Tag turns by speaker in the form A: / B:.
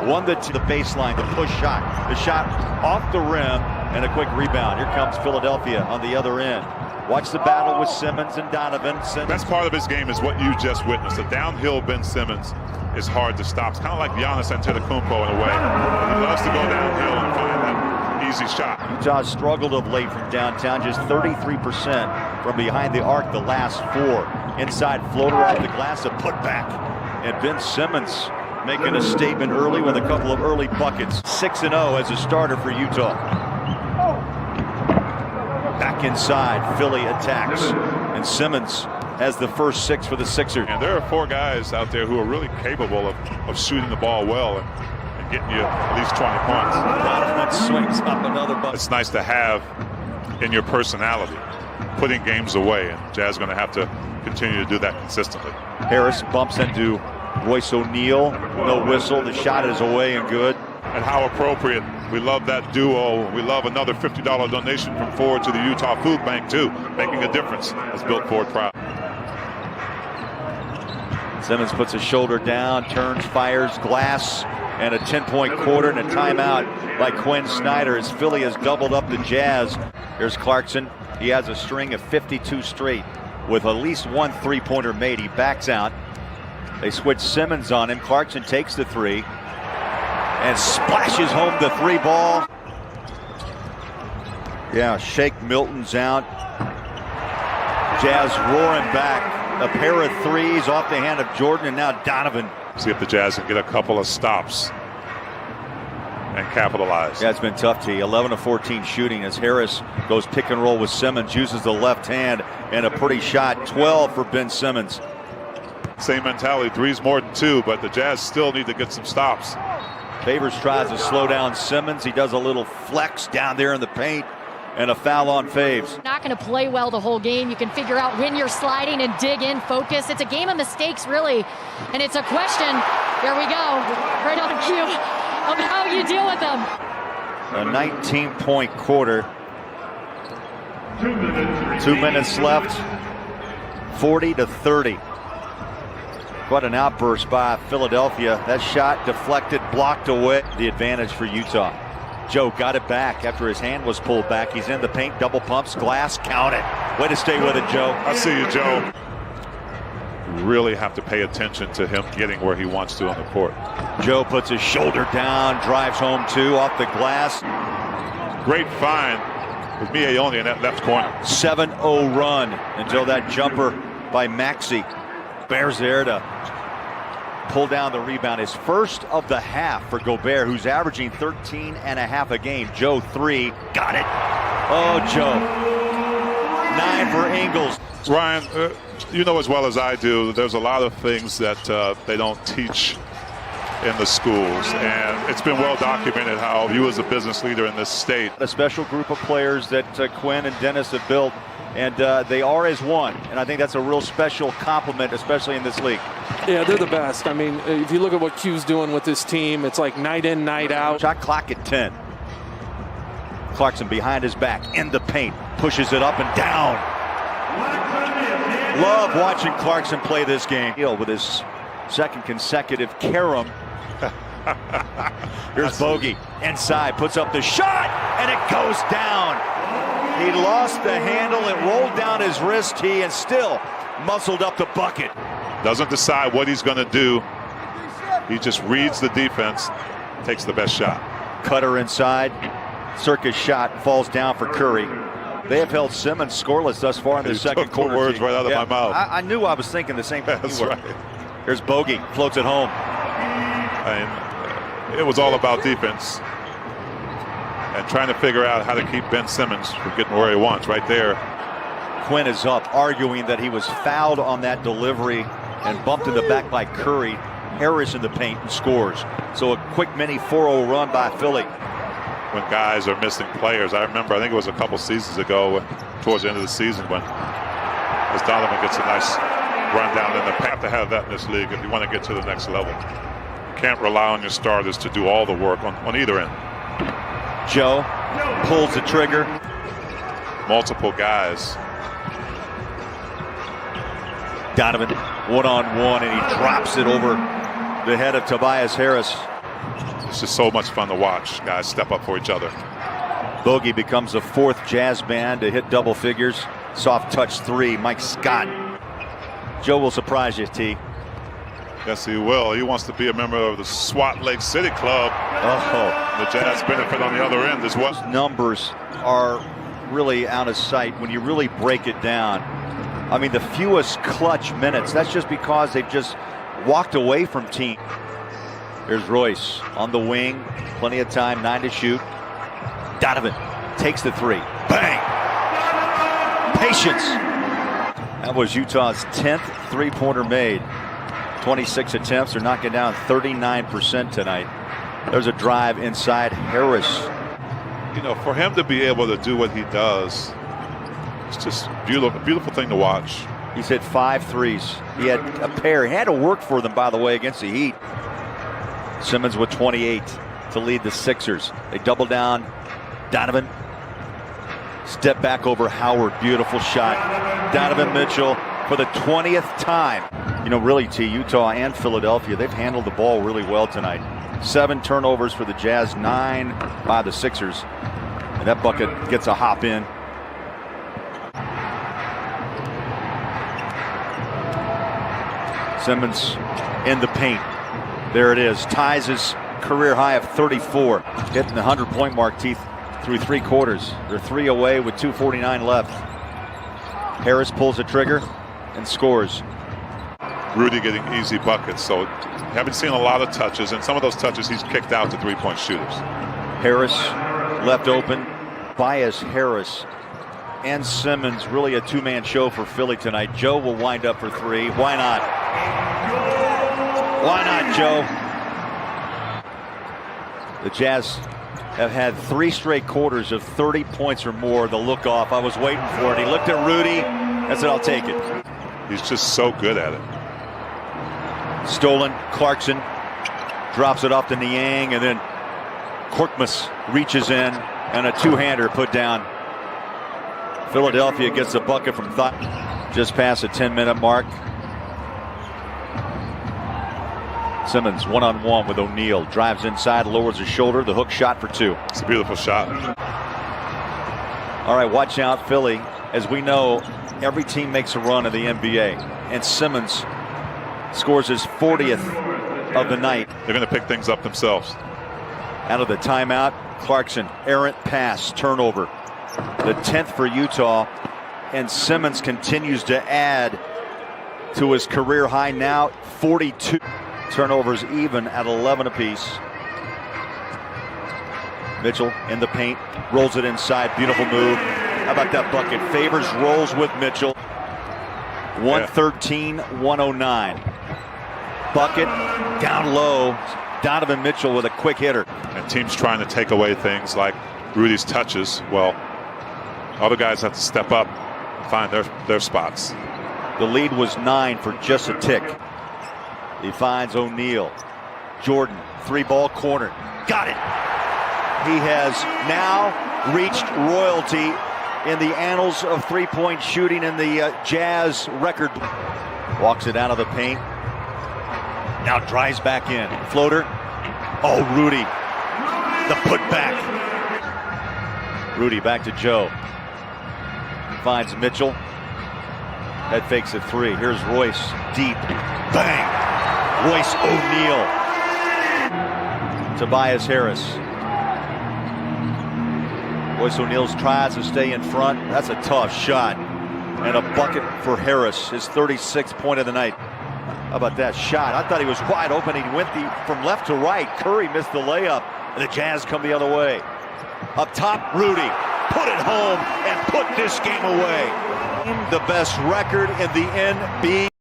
A: Won to the baseline, the push shot. The shot off the rim and a quick rebound. Here comes Philadelphia on the other end. Watch the battle with Simmons and Donovan.
B: Best part of his game is what you just witnessed. The downhill Ben Simmons is hard to stop. It's kind of like Giannis Antetokounmpo in a way. He loves to go downhill and find that easy shot.
A: Utah struggled of late from downtown, just 33% from behind the arc the last 4. Inside floater off the glass, a putback. And Ben Simmons making a statement early with a couple of early buckets. 6-0 as a starter for Utah. Back inside, Philly attacks, and Simmons has the first 6 for the Sixers.
B: And there are 4 guys out there who are really capable of shooting the ball well and getting you at least 20 points.
A: Donovan swings up another bucket.
B: It's nice to have in your personality, putting games away, and Jazz going to have to continue to do that consistently.
A: Harris bumps into Royce O'Neal, no whistle, the shot is away and good.
B: And how appropriate. We love that duo. We love another $50 donation from Ford to the Utah Food Bank too, making a difference. Has built Ford proud.
A: Simmons puts his shoulder down, turns, fires, glass, and a 10-point quarter and a timeout by Quinn Snyder as Philly has doubled up the Jazz. Here's Clarkson. He has a string of 52 straight with at least one three-pointer made. He backs out. They switch Simmons on him. Clarkson takes the 3 and splashes home the 3 ball. Yeah, Shake Milton's out. Jazz roaring back. A pair of 3s off the hand of Jordan, and now Donovan.
B: See if the Jazz can get a couple of stops and capitalize.
A: Yeah, it's been tough, T. 11 of 14 shooting as Harris goes pick and roll with Simmons, uses the left hand, and a pretty shot. 12 for Ben Simmons.
B: Same mentality, 3's more than 2, but the Jazz still need to get some stops.
A: Favors tries to slow down Simmons. He does a little flex down there in the paint, and a foul on Faves.
C: Not going to play well the whole game. You can figure out when you're sliding and dig in, focus. It's a game of mistakes, really. And it's a question, there we go, right on cue, of how you deal with them.
A: A 19-point quarter. 2 minutes left. 40-30. Quite an outburst by Philadelphia. That shot deflected, blocked away. The advantage for Utah. Joe got it back after his hand was pulled back. He's in the paint, double pumps, glass, count it. Way to stay with it, Joe.
B: I see you, Joe. You really have to pay attention to him getting where he wants to on the court.
A: Joe puts his shoulder down, drives home 2 off the glass.
B: Great find with Miaoni in that left corner.
A: 7-0 run until that jumper by Maxey. Bears there to pull down the rebound. His first of the half for Gobert, who's averaging 13.5 a game. Joe 3, got it. Oh, Joe. 9 for Ingles.
B: Ryan, you know as well as I do, there's a lot of things that they don't teach in the schools, and it's been well documented how you as a business leader in this state.
A: A special group of players that Quinn and Dennis have built, and they are as one, and I think that's a real special compliment, especially in this league.
D: Yeah, they're the best. I mean, if you look at what Q's doing with this team, it's like night in, night out.
A: Shot clock at 10. Clarkson behind his back, in the paint, pushes it up and down. Love watching Clarkson play this game. With his second consecutive carom. Here's Bogey, inside, puts up the shot, and it goes down. He lost the handle, it rolled down his wrist, and still muscled up the bucket.
B: Doesn't decide what he's going to do. He just reads the defense, takes the best shot.
A: Cutter inside, circus shot, falls down for Curry. They have held Simmons scoreless thus far in the second quarter.
B: Words right out of my mouth.
A: I knew I was thinking the same thing.
B: That's right.
A: Here's Bogey, floats it home.
B: And it was all about defense and trying to figure out how to keep Ben Simmons from getting where he wants right there.
A: Quinn is up, arguing that he was fouled on that delivery and bumped in the back by Curry. Harris in the paint and scores. So a quick mini 4-0 run by Philly.
B: When guys are missing players, I remember, I think it was a couple seasons ago, towards the end of the season, when as Donovan gets a nice run down in the paint. You have to have that in this league if you want to get to the next level. You can't rely on your starters to do all the work on either end.
A: Joe pulls the trigger.
B: Multiple guys.
A: Donovan one-on-one, and he drops it over the head of Tobias Harris.
B: It's just so much fun to watch guys step up for each other.
A: Bogey becomes the 4th Jazz band to hit double figures. Soft touch 3, Mike Scott. Joe will surprise you, T.
B: Yes, he will. He wants to be a member of the SWAT Lake City Club.
A: Oh,
B: The Jazz benefit on the other end as well.
A: numbers are really out of sight when you really break it down. I mean, the fewest clutch minutes. That's just because they've just walked away from team. Here's Royce on the wing. Plenty of time, 9 to shoot. Donovan takes the 3. Bang! Patience. That was Utah's 10th three-pointer made. 26 attempts. They're knocking down 39% tonight. There's a drive inside Harris.
B: You know, for him to be able to do what he does, it's just beautiful thing to watch.
A: He's hit 5 threes. He had a pair. He had to work for them, by the way, against the Heat. Simmons with 28 to lead the Sixers. They double down. Donovan. Step back over Howard. Beautiful shot. Donovan Mitchell for the 20th time. You know, really, T, Utah and Philadelphia, they've handled the ball really well tonight. 7 turnovers for the Jazz, 9 by the Sixers. And that bucket gets a hop in. Simmons in the paint. There it is. Ties his career high of 34. Hitting the 100-point mark, T, through 3 quarters. They're 3 away with 2:49 left. Harris pulls the trigger and scores.
B: Rudy getting easy buckets, so haven't seen a lot of touches, and some of those touches he's kicked out to 3-point shooters.
A: Harris left open. Bias Harris and Simmons, really a 2-man show for Philly tonight. Joe will wind up for 3. Why not? Why not, Joe? The Jazz have had 3 straight quarters of 30 points or more. The look off. I was waiting for it. He looked at Rudy. I said, I'll take it.
B: He's just so good at it.
A: Stolen. Clarkson drops it off to Niang, and then Korkmaz reaches in, and a 2-hander put down. Philadelphia gets a bucket from Thot just past the 10-minute mark. Simmons one-on-one with O'Neal. Drives inside, lowers his shoulder. The hook shot for 2.
B: It's a beautiful shot.
A: All right, watch out, Philly. As we know, every team makes a run in the NBA. And Simmons scores his 40th of the night.
B: They're going to pick things up themselves.
A: Out of the timeout, Clarkson, errant pass, turnover. The 10th for Utah. And Simmons continues to add to his career high now, 42. Turnovers even at 11 apiece. Mitchell in the paint, rolls it inside. Beautiful move. How about that bucket? Favors rolls with Mitchell. 113-109. Bucket down low. Donovan Mitchell with a quick hitter.
B: And teams trying to take away things like Rudy's touches. Well, other guys have to step up and find their spots.
A: The lead was 9 for just a tick. He finds O'Neal. Jordan, 3-ball corner. Got it. He has now reached royalty in the annals of 3-point shooting in the Jazz record. Walks it out of the paint. Now drives back in. Floater. Oh, Rudy. The putback. Rudy back to Joe. Finds Mitchell. Head fakes a 3. Here's Royce. Deep. Bang. Royce O'Neal. Tobias Harris. Royce O'Neal tries to stay in front. That's a tough shot. And a bucket for Harris, his 36th point of the night. How about that shot? I thought he was wide open. He went from left to right. Curry missed the layup, and the Jazz come the other way. Up top, Rudy. Put it home and put this game away. The best record in the NBA.